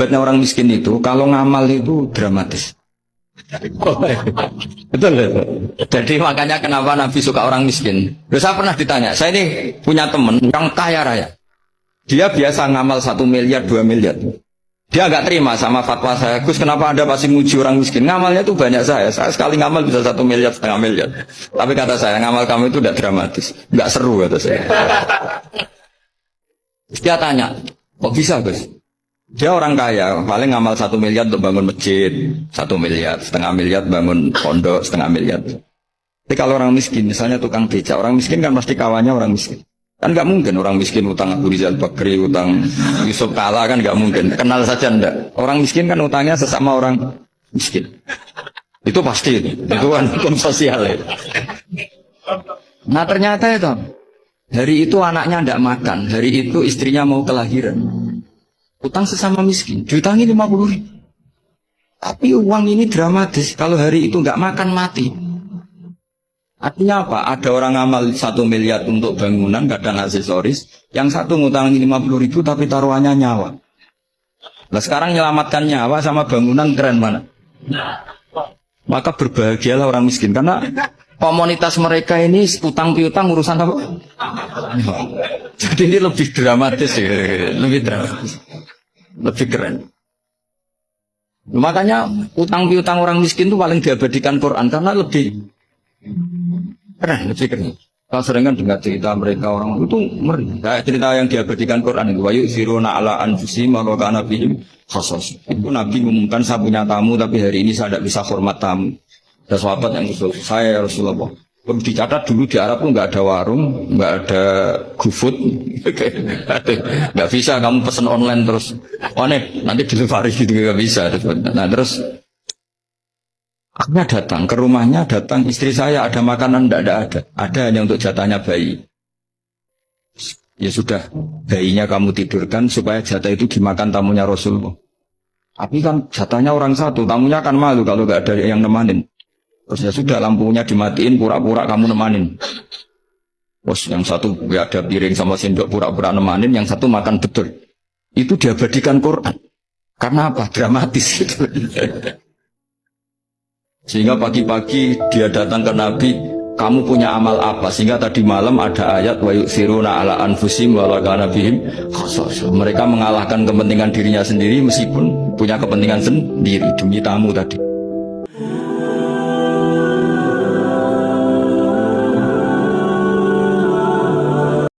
Buatnya orang miskin itu, kalau ngamal itu dramatis. Betul, betul. Jadi makanya kenapa Nabi suka orang miskin. Terus saya pernah ditanya, saya ini punya teman yang kaya raya. Dia biasa ngamal 1 miliar, 2 miliar. Dia agak terima sama fatwa saya, Gus kenapa Anda masih muji orang miskin? Ngamalnya itu banyak saya sekali ngamal bisa 1 miliar, setengah miliar. Tapi kata saya, ngamal kamu itu tidak dramatis, nggak seru kata saya. Dia tanya, kok bisa Gus? Dia orang kaya, paling ngamal 1 miliar untuk bangun masjid, 1 miliar, setengah miliar bangun pondok, setengah miliar. Tapi kalau orang miskin, misalnya tukang becak, orang miskin kan pasti kawannya orang miskin. Kan nggak mungkin orang miskin utang Abu Rizal Bakri, utang Yusuf Kala kan nggak mungkin. Kenal saja ndak. Orang miskin kan utangnya sesama orang miskin. Itu pasti itu kan hukum sosial ya. Nah ternyata itu hari itu anaknya ndak makan, hari itu istrinya mau kelahiran. Utang sesama miskin, diutangi 50.000. Tapi uang ini dramatis. Kalau hari itu nggak makan mati. Artinya apa? Ada orang amal 1 miliar untuk bangunan, kadang aksesoris. Yang satu ngutangi 50.000 tapi taruhannya nyawa. Nah sekarang menyelamatkan nyawa sama bangunan keren mana? Maka berbahagialah orang miskin. Karena komunitas mereka ini utang piutang urusan apa? Jadi ini lebih dramatis ya. Lebih dramatis. Lebih keren. Makanya utang piutang orang miskin itu paling diabadikan Quran. Karena lebih keren, lebih keren. Kalau sering kan dengar cerita mereka orang itu meri. Kayak cerita yang diabadikan Quran itu, wa yusiruna ala anfusihim wa kana bihim khassas. Itu Nabi mengumumkan saya punya tamu tapi hari ini saya tidak bisa hormat tamu. Ada sahabat yang usul saya Rasulullah. Perlu dicatat dulu di Arab tuh nggak ada warung, nggak ada GoFood, nggak bisa kamu pesen online terus. Oh nih nanti delivery gitu nggak bisa. Nah terus akhirnya datang ke rumahnya, datang istri saya ada makanan, tidak ada hanya untuk jatahnya bayi. Ya sudah, bayinya kamu tidurkan supaya jatah itu dimakan tamunya Rasulullah. Tapi kan jatahnya orang satu, tamunya kan malu kalau nggak ada yang nemanin. Terus ya sudah lampunya dimatiin, pura-pura kamu nemanin. Bos yang satu nggak ada piring sama sendok, pura-pura nemanin, yang satu makan betul. Itu diabadikan Quran. Karena apa? Dramatis gitu. Sehingga pagi-pagi dia datang ke Nabi, kamu punya amal apa? Sehingga tadi malam ada ayat wa yusiruna ala anfusihim wa kana bihim khassas. Mereka mengalahkan kepentingan dirinya sendiri meskipun punya kepentingan sendiri demi tamu tadi.